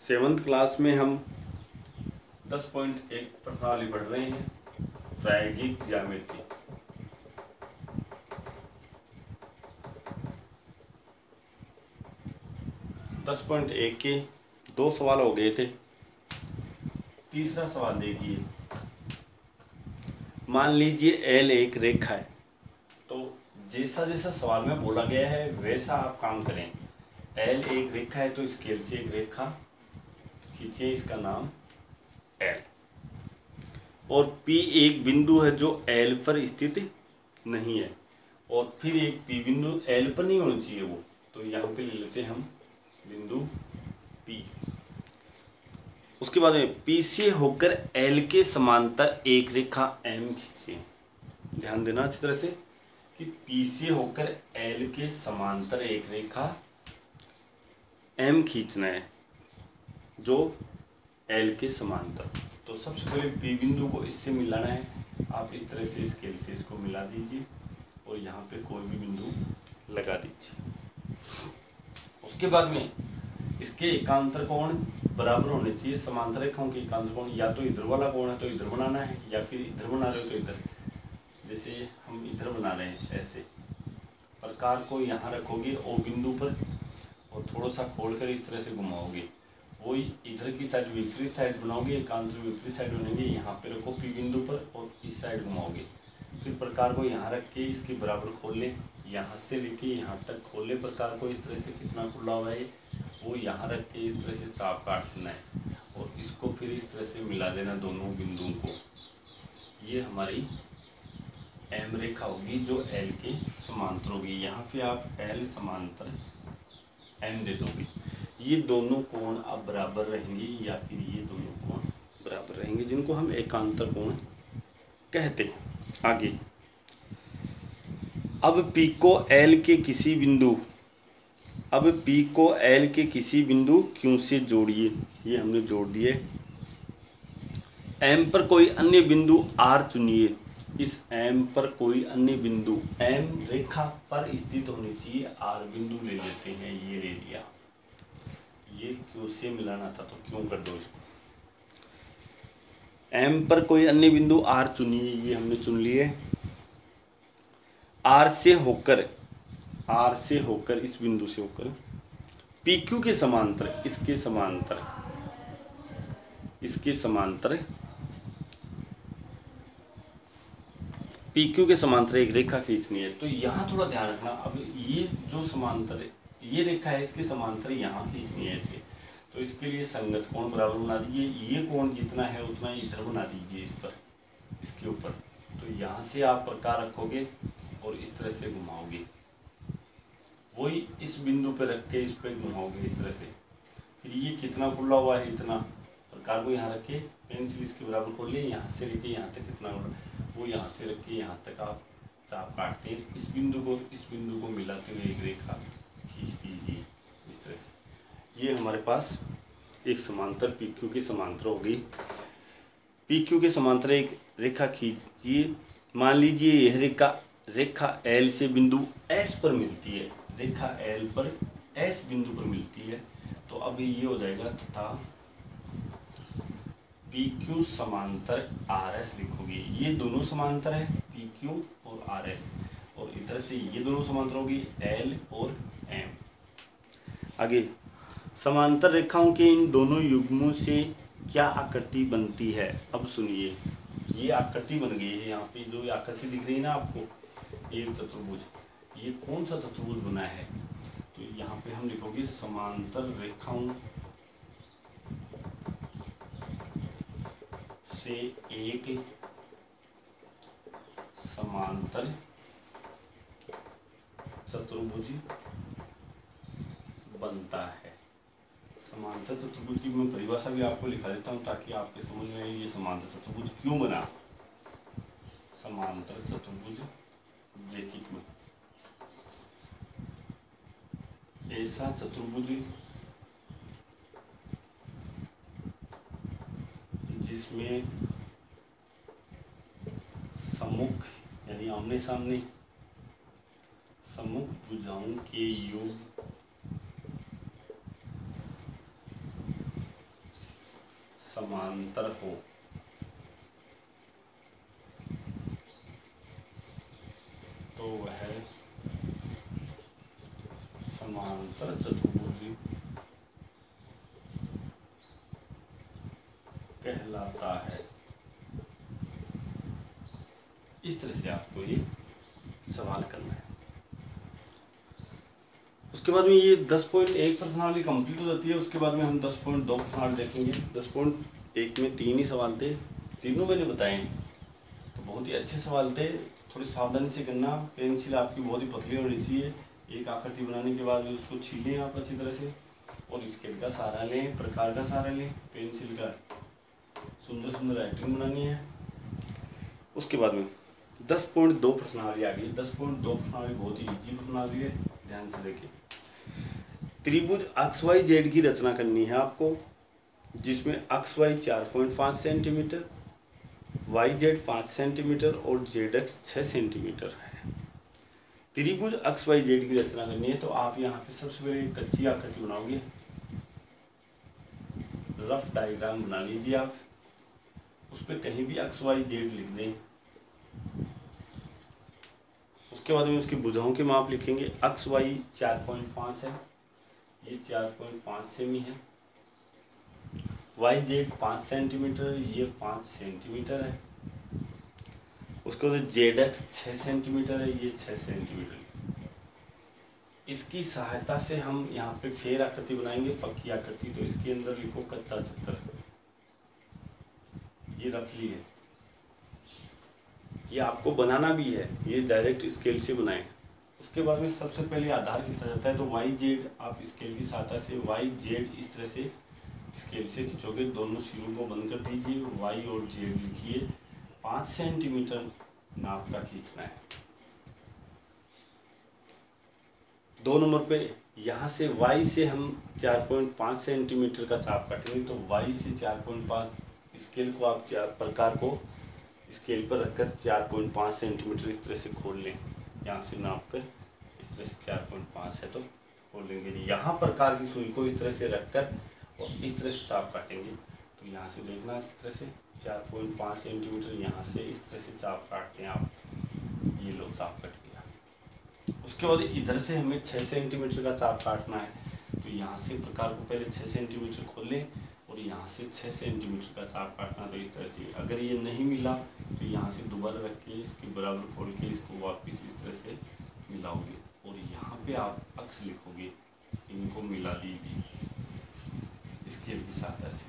7th class में हम 10.1 प्रश्नावली पढ़ रहे हैं, प्रायोगिक ज्यामिति। दस पॉइंट एक के 2 सवाल हो गए थे। तीसरा सवाल देखिए, मान लीजिए एल एक रेखा है, तो जैसा जैसा सवाल में बोला गया है वैसा आप काम करें। एल एक रेखा है तो स्केल से एक रेखा खींचिए, इसका नाम एल। और पी एक बिंदु है जो एल पर स्थित नहीं है, और फिर एक पी बिंदु एल पर नहीं होना चाहिए वो, तो यहाँ पे ले लेते हैं हम बिंदु पी। उसके बाद में पी से होकर एल के समांतर एक रेखा एम खींचिए। ध्यान देना अच्छी तरह से कि पी से होकर एल के समांतर एक रेखा एम खींचना है जो एल के समांतर। तो सबसे पहले पी बिंदु को इससे मिलाना है। आप इस तरह से स्केल से इसको मिला दीजिए और यहाँ पे कोई भी बिंदु लगा दीजिए। उसके बाद में इसके एकांतर कोण बराबर होने चाहिए। समांतर रेखाओं के एकांतर कोण या तो इधर वाला कोण है तो इधर बनाना है, या फिर इधर बना रहे हो तो इधर। जैसे हम इधर बना रहे हैं, ऐसे प्रकार को यहाँ रखोगे ओ बिंदु पर और थोड़ा सा खोलकर इस तरह से घुमाओगे। वही इधर की साइड विपरीत साइड बनाओगे, एकांतर विपरीत साइड बनेंगे। यहाँ पे रखो पी बिंदु पर और इस साइड घुमाओगे। फिर प्रकार को यहाँ रख के इसके बराबर खोल ले, यहाँ से लेके यहाँ तक खोल ले प्रकार को। इस तरह से कितना खुला हुआ है वो यहाँ रख के इस तरह से चाप काट देना है और इसको फिर इस तरह से मिला देना दोनों बिंदुओं को। ये हमारी एम रेखा होगी जो एल के समांतर होगी। यहाँ पे आप एल समांतर एम दे दोगे। ये दोनों कोण अब बराबर रहेंगे, या फिर ये दोनों कोण बराबर रहेंगे, जिनको हम एकांतर कोण कहते हैं। आगे अब पी को एल के किसी बिंदु क्यू से जोड़िए। ये हमने जोड़ दिए। एम पर कोई अन्य बिंदु आर चुनिए। इस एम पर कोई अन्य बिंदु एम रेखा पर स्थित होनी चाहिए। आर बिंदु ले लेते हैं, ये ले लिया। ये क्यू से मिलाना था तो क्यों कर दो इसको। एम पर कोई अन्य बिंदु आर चुनिए, ये हमने चुन लिए। आर से होकर इस बिंदु से होकर पी क्यू के समांतर, इसके समांतर पी क्यू के समांतर एक रेखा खींचनी है। तो यहाँ थोड़ा ध्यान रखना। अब ये जो समांतर ये रेखा है, इसके समांतर यहाँ खींचनी है ऐसे। तो इसके लिए संगत कोण बराबर बना दीजिए। ये कोण जितना है उतना इधर बना दीजिए, इस पर, इसके ऊपर। तो यहाँ से आप प्रकार रखोगे और इस तरह से घुमाओगे। वही इस बिंदु पे रख के इस पे घुमाओगे इस तरह से। फिर ये कितना खुला हुआ है, इतना प्रकार को यहाँ रख के पेंसिल इसके बराबर खोल लिए। यहाँ से लेके यहाँ तक कितना वो यहाँ से रख के यहाँ तक आप चाप काटते हैं। इस बिंदु को मिलाते हुए एक रेखा खींच दीजिए इस तरह से। ये हमारे पास एक समांतर पी क्यू के समांतर होगी। पी क्यू के समांतर एक रेखा खींचिए। मान लीजिए यह रेखा एल से बिंदु एस पर मिलती है। रेखा एल पर एस बिंदु पर मिलती है। तो अब ये हो जाएगा तथा पी क्यू समांतर आर एस लिखोगे। ये दोनों समांतर है, पी क्यू और आर एस। और इधर से ये दोनों समांतर होगी, एल और एम। आगे समांतर रेखाओं के इन दोनों युग्मों से क्या आकृति बनती है। अब सुनिए, ये आकृति बन गई है। यहाँ पे जो आकृति दिख रही है ना आपको, एक चतुर्भुज। ये कौन सा चतुर्भुज बना है, तो यहाँ पे हम लिखोगे समांतर रेखाओं से एक समांतर चतुर्भुज बनता है। समांतर चतुर्भुज की मैं परिभाषा भी आपको लिखा देता हूँ ताकि आपके समझ में ये समांतर चतुर्भुज क्यों बना। समांतर चतुर्भुज ब्रैकेट में ऐसा चतुर्भुज जिसमें सम्मुख यानी आमने सामने सम्मुख भुजाओं के योग समांतर हो, तो वह समांतर चतुर्भुज कहलाता है। इस तरह से आपको ये सवाल करना है। उसके बाद में ये 10.1 प्रश्नावली कंप्लीट हो जाती है। उसके बाद में हम 10.2 प्रश्नावली देखेंगे। 10.1 में 3 ही सवाल थे, तीनों मैंने बताए हैं, तो बहुत ही अच्छे सवाल थे। थोड़ी सावधानी से करना। पेंसिल आपकी बहुत ही पतली होनी चाहिए। एक आकृति बनाने के बाद उसको छीलें आप अच्छी तरह से, और स्केल का सहारा लें, प्रकार का सहारा लें, पेंसिल का सुंदर सुंदर राइटिंग बनानी है। उसके बाद में 10.2 प्रश्नावली आ गई। 10.2 प्रश्नावली बहुत ही इजी प्रश्नावली है, ध्यान से देखिए। त्रिभुज एक्स वाई जेड की रचना करनी है आपको, जिसमें X Y 4.5 centimetre, Y Z 5 centimetre और जेड एक्स 6 सेंटीमीटर है। त्रिभुज एक्स वाई जेड की रचना करनी है, तो आप यहाँ पे सबसे पहले कच्ची आकृति बनाओगे, रफ डायग्राम बना लीजिए आप। उस पर कहीं भी एक्स वाई जेड लिख दें। उसके बाद में उसकी भुजाओं के माप लिखेंगे। एक्स वाई 4.5 है, ये 4.5 सेमी है। वाई जेड 5 सेंटीमीटर, ये 5 सेंटीमीटर है। उसके बाद जेड एक्स 6 सेंटीमीटर है, ये 6 सेंटीमीटर। इसकी सहायता से हम यहाँ पे फेर आकृति बनाएंगे, पक्की आकृति। तो इसके अंदर लिखो कच्चा चित्र, ये रफली है, ये आपको बनाना भी है, ये डायरेक्ट स्केल से बनाएं। उसके बाद में सबसे पहले आधार खींचा जाता है, तो वाई जेड आप स्केल की सहायता से वाई जेड इस तरह से स्केल से खींचोगे। दोनों सिरों को बंद कर दीजिए, वाई और जेड लिखिए। 5 सेंटीमीटर नाप का खींचना है। 2 नंबर पे यहाँ से वाई से हम 4.5 सेंटीमीटर का चाप काटेंगे, तो वाई से 4.5 स्केल को आप प्रकार को स्केल पर रखकर 4.5 सेंटीमीटर इस तरह से खोल लें। यहाँ से नाप कर इस तरह से 4.5 है तो खोल लेंगे। यहाँ प्रकार की सुई को इस तरह से रखकर और इस तरह से चाप काटेंगे। तो यहाँ से देखना इस तरह से 4.5 सेंटीमीटर, यहाँ से इस तरह से चाप काटते हैं आप। ये लो चाप कट गया। उसके बाद इधर से हमें 6 सेंटीमीटर का चाप काटना है, तो यहाँ से प्रकार को पहले 6 सेंटीमीटर खोल लें और यहाँ से 6 सेंटीमीटर का चाप काटना। तो इस तरह से अगर ये नहीं मिला तो यहाँ से दोबारा रख के इसके बराबर खोल के इसको वापस इस तरह से मिलाओगे, और यहाँ पे आप अक्स लिखोगे, इनको मिला दीजिए स्केल की सहायता से।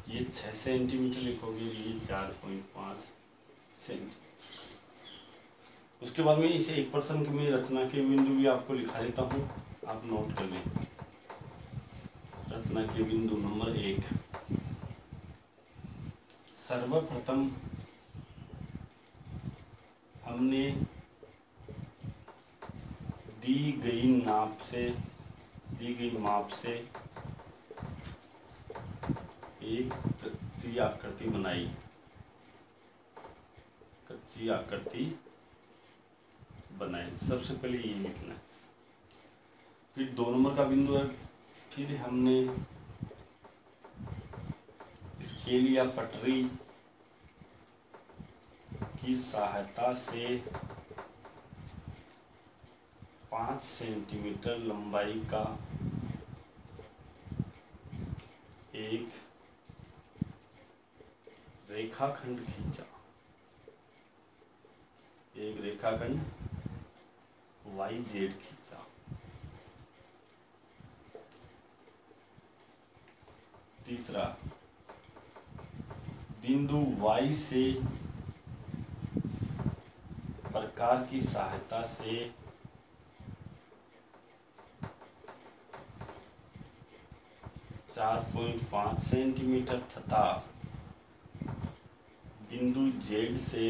ये 6 सेंटीमीटर लिखोगे, ये 4.5 सेंटीमीटर। उसके बाद में इसे एक प्रश्न में रचना के बिंदु भी आपको लिखा देता हूँ, आप नोट कर लें। रचना के बिंदु नंबर 1, सर्वप्रथम हमने दी गई माप से एक कच्ची आकृति बनाई। कच्ची आकृति बनाई, सबसे पहले ये लिखना है। फिर 2 नंबर का बिंदु है, फिर हमने स्केल या पटरी की सहायता से 5 सेंटीमीटर लंबाई का एक रेखाखंड खींचा। एक रेखाखंड वाई जेड खींचा। तीसरा, बिंदु वाई से प्रकार की सहायता से 4.5 सेंटीमीटर तथा बिंदु जेड से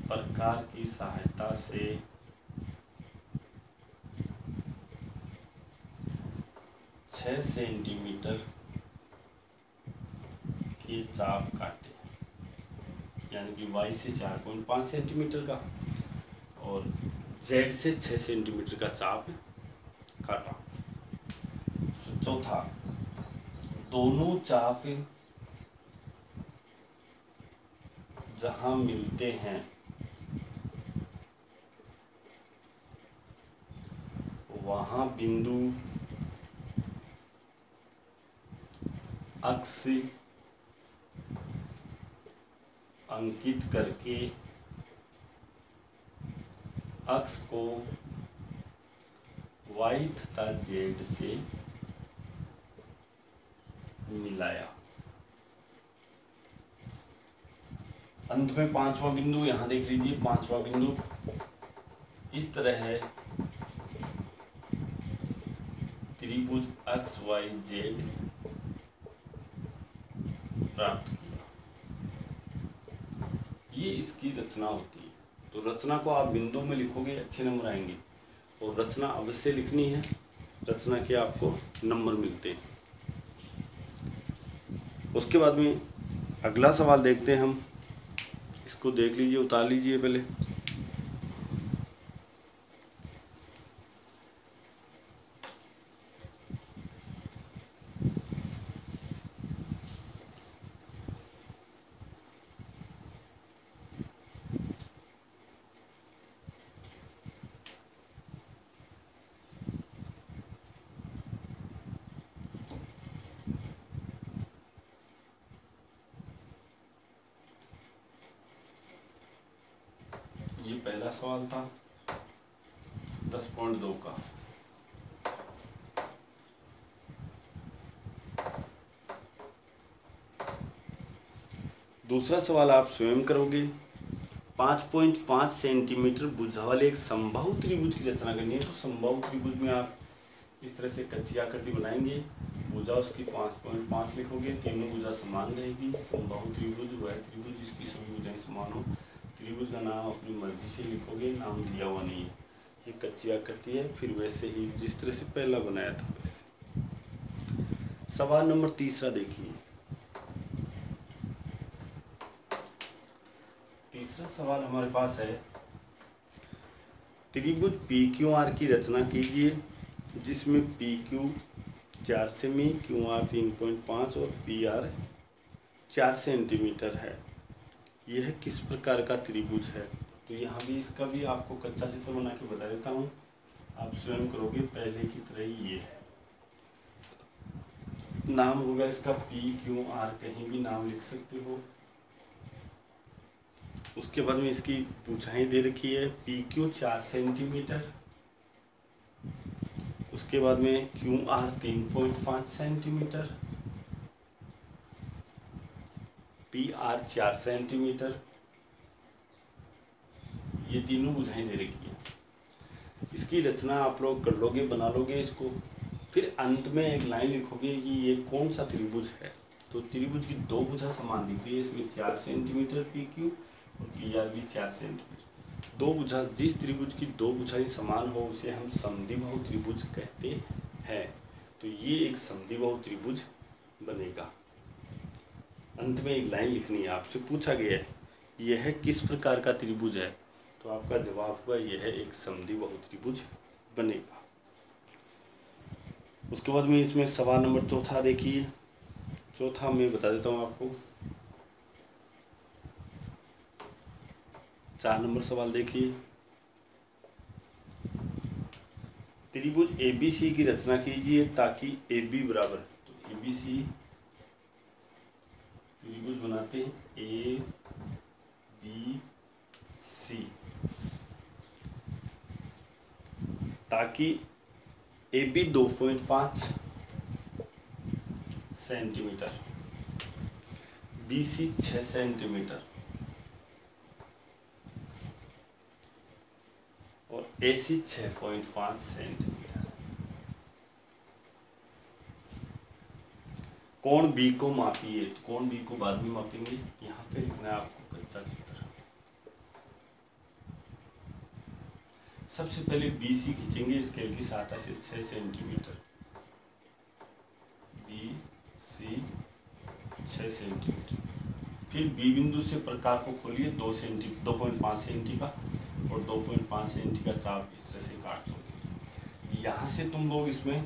प्रकार की सहायता से 6 सेंटीमीटर के चाप काटे, यानी कि वाई से 4.5 सेंटीमीटर का और जेड से 6 सेंटीमीटर का चाप काटा। चौथा, दोनों चाप जहां मिलते हैं वहां बिंदु अक्ष अंकित करके अक्ष को y तथा z से मिलाया। अंत में पांचवा बिंदु यहां देख लीजिए, पांचवा बिंदु इस तरह है, त्रिभुज एक्स वाई जेड प्राप्त किया। ये इसकी रचना होती है। तो रचना को आप बिंदु में लिखोगे, अच्छे नंबर आएंगे। और रचना अवश्य लिखनी है, रचना के आपको नंबर मिलते हैं। उसके बाद में अगला सवाल देखते हैं हम। इसको देख लीजिए, उतार लीजिए पहले। ये पहला सवाल था 10.2 का। दूसरा सवाल आप स्वयं करोगे। 5.5 सेंटीमीटर भुजा वाले एक समबाहु त्रिभुज की रचना करनी है। तो समबाहु त्रिभुज में आप इस तरह से कच्ची आकृति बनाएंगे, भुजा उसकी 5.5 लिखोगे, तीनों भुजा समान रहेगी। समबाहु त्रिभुज वह त्रिभुज जिसकी सभी भुजाएं समान हो। त्रिभुज का नाम अपनी मर्जी से लिखोगे, नाम दिया हुआ नहीं है। ये कच्ची आकृति है, फिर वैसे ही जिस तरह से पहला बनाया था वैसे। सवाल नंबर तीसरा देखिए। तीसरा सवाल हमारे पास है, त्रिभुज PQR की रचना कीजिए जिसमें PQ 4 सेमी, QR 3.5 और PR 4 सेंटीमीटर है। यह किस प्रकार का त्रिभुज है? तो यहाँ भी इसका भी आपको कच्चा चित्र बना के बता देता हूँ, आप स्वयं करोगे। पहले की तरह ही ये है, नाम होगा इसका PQR, कहीं भी नाम लिख सकते हो। उसके बाद में इसकी भुजाएं दे रखी है, PQ 4 सेंटीमीटर, उसके बाद में QR 3.5 सेंटीमीटर, PR 4 सेंटीमीटर। ये तीनों भुजाएं दे रखी है। इसकी रचना आप लोग कर लोगे, बना लोगे इसको। फिर अंत में एक लाइन लिखोगे कि ये कौन सा त्रिभुज है। तो त्रिभुज की दो भुजा समान दिख रही है, इसमें 4 सेंटीमीटर PQ और PR भी 4 सेंटीमीटर। दो भुजा, जिस त्रिभुज की दो भुजाएं समान हो उसे हम समद्विबाहु त्रिभुज कहते हैं। तो ये एक समद्विबाहु त्रिभुज बनेगा। अंत में एक लाइन लिखनी है, आपसे पूछा गया है यह किस प्रकार का त्रिभुज है, तो आपका जवाब हुआ यह एक समद्विबाहु त्रिभुज बनेगा। उसके बाद में इसमें सवाल नंबर चौथा देखिए। चौथा मैं बता देता हूँ आपको। 4 नंबर सवाल देखिए। त्रिभुज ABC की रचना कीजिए ताकि AB बराबर, तो ABC त्रिभुज बनाते हैं ABC, ताकि AB 2.5 सेंटीमीटर, BC 6 सेंटीमीटर और AC 6.5 सेंटीमीटर। कोण B को मापिए। कोण B को बाद में मापेंगे, यहाँ पे लिखना है आपको कच्चा चित्र। सबसे पहले BC खींचेंगे स्केल की सहायता से 6 सेंटीमीटर, BC 6 सेंटीमीटर। फिर B बिंदु से प्रकार को खोलिए 2.5 सेंटी का, और 2.5 सेंटी का चाप इस तरह से काट दोगे। यहाँ से तुम लोग इसमें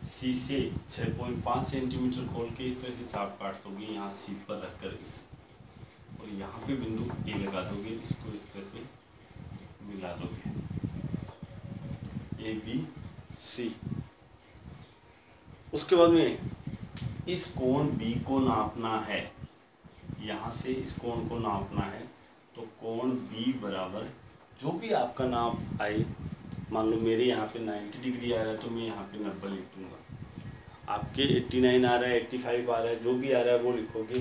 सी से 6.5 सेंटीमीटर खोल के इस तरह से चाप काट दोगे यहाँ सी पर रख कर इस, और यहाँ पे बिंदु ए लगा दोगे, इसको इस तरह से मिला दोगे, ए बी सी। उसके बाद में इस कोण बी को नापना है, यहाँ से इस कोण को नापना है, तो कोण बी बराबर जो भी आपका नाप आए, मान लो मेरे यहाँ पे 90 डिग्री आ रहा है तो मैं यहाँ पे 90 लिख दूँगा, आपके 89 आ रहा है, 85 आ रहा है, जो भी आ रहा है वो लिखोगे।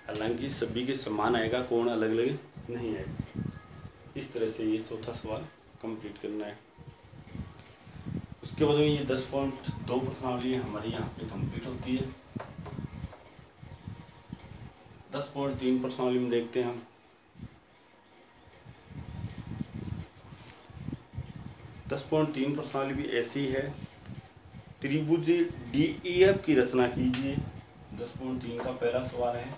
हालांकि सभी के समान आएगा, कोण अलग अलग नहीं आएगा। इस तरह से ये चौथा सवाल कंप्लीट करना है। उसके बाद में ये 10.2 प्रश्नावली हमारी यहाँ पे कंप्लीट होती है। 10.3 प्रश्नावली में देखते हैं हम। .3 प्रश्नावली भी ऐसी है। त्रिभुज DEF की रचना कीजिए। 10.3 का पहला सवाल है,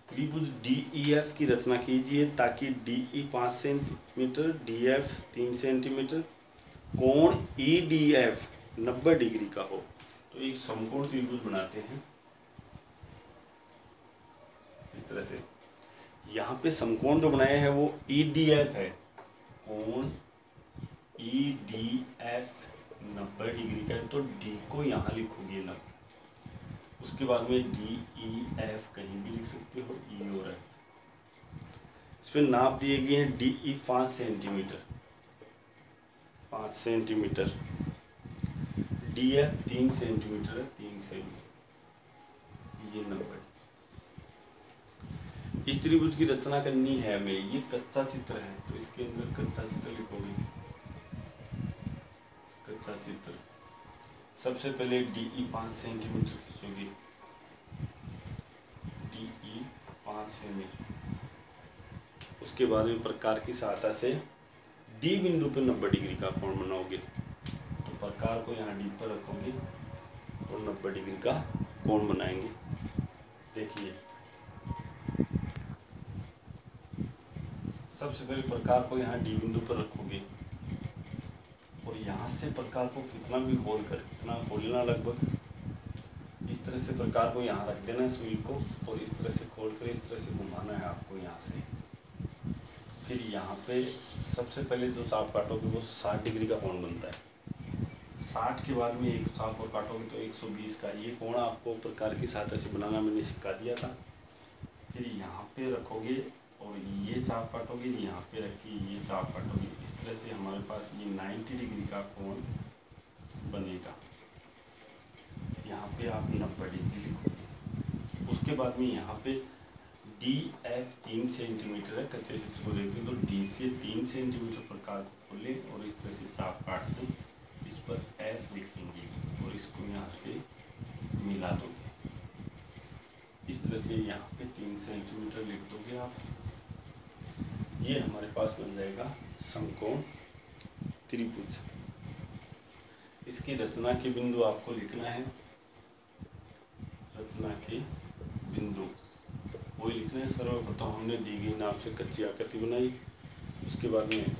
त्रिभुज DEF की रचना कीजिए ताकि DE 5 सेंटीमीटर, DF 3 सेंटीमीटर, कोण EDF 90 डिग्री का हो। तो एक समकोण त्रिभुज बनाते हैं इस तरह से। यहाँ पे समकोण जो बनाया है वो EDF है, कोण EDF 90 डिग्री का है, तो D को यहाँ लिखोगे 90। उसके बाद में DEF कहीं भी लिख सकते हो, E और F। इस पर नाप दिए गए हैं, DE 5 centimetre, 5 centimetre, DF 3 centimetre है, 3 सेंटीमीटर, ये 90। इस त्रिभुज की रचना करनी है हमें। ये कच्चा चित्र है तो इसके अंदर कच्चा चित्र लिखोगे। कच्चा चित्र सबसे पहले DE 5 सेंटीमीटर खींचोगे, DE 5 सेंटीमीटर। उसके बाद में प्रकार की सहायता से D बिंदु पर 90 डिग्री का कोण बनाओगे। तो प्रकार को यहाँ D पर रखोगे और 90 डिग्री का कोण बनाएंगे। देखिए सबसे पहले प्रकार को यहाँ D बिंदु पर रखोगे और यहाँ से प्रकार को कितना भी खोल कर, कितना खोलना लगभग इस तरह से प्रकार को यहाँ रख देना है सुई को, और इस तरह से खोल कर इस तरह से घुमाना है आपको यहाँ से। फिर यहाँ पे सबसे पहले जो चाप काटोगे वो 60 डिग्री का कोण बनता है। 60 के बाद में एक चाप और काटोगे तो 120 का। ये कोण आपको प्रकार की सहायता से बनाना मैंने सिखा दिया था। फिर यहाँ पे रखोगे और ये चाप काटोगे, यहाँ पे रखिए, ये चाप काटोगे। इस तरह से हमारे पास ये 90 डिग्री का कोण बनेगा। यहाँ पे आप 90 डिग्री लिखोगे। उसके बाद में यहाँ पे DF 3 सेंटीमीटर है। कच्चे चित्र को देखते हैं तो D से 3 सेंटीमीटर प्रकार को खोलें और इस तरह से चाप काट दें। इस पर F लिखेंगे और इसको यहाँ से मिला दोगे। इस तरह से यहाँ पे 3 सेंटीमीटर लिख दोगे आप। ये हमारे पास बन जाएगा समकोण त्रिभुज। इसकी रचना के बिंदु आपको लिखना है। रचना के बिंदु वही लिखना है। सर्वप्रथम हमने दी गई नाप से कच्ची आकृति बनाई। उसके बाद में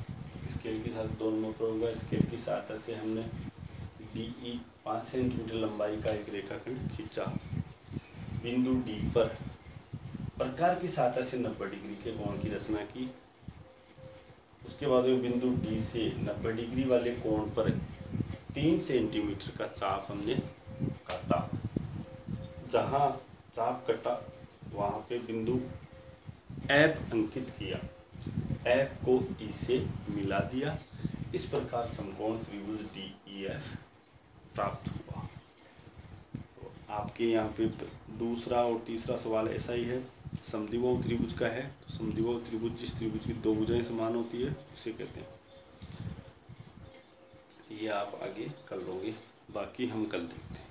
स्केल के साथ 2 नंबर पर होगा। स्केल की सहायता से हमने DE 5 सेंटीमीटर लंबाई का एक रेखाखंड खींचा। बिंदु D पर प्रकार की सहायता से 90 डिग्री के कोण की रचना की। उसके बाद में बिंदु D से 90 डिग्री वाले कोण पर 3 सेंटीमीटर का चाप हमने काटा। जहाँ चाप कटा वहाँ पे बिंदु F अंकित किया। F को E से मिला दिया। इस प्रकार समकोण त्रिभुज DEF प्राप्त हुआ। तो आपके यहाँ पे दूसरा और तीसरा सवाल ऐसा ही है। समद्विबाहु त्रिभुज का है। तो समद्विबाहु त्रिभुज जिस त्रिभुज की 2 भुजाएं समान होती है उसे कहते हैं। ये आप आगे कर लोगे, बाकी हम कल देखते हैं।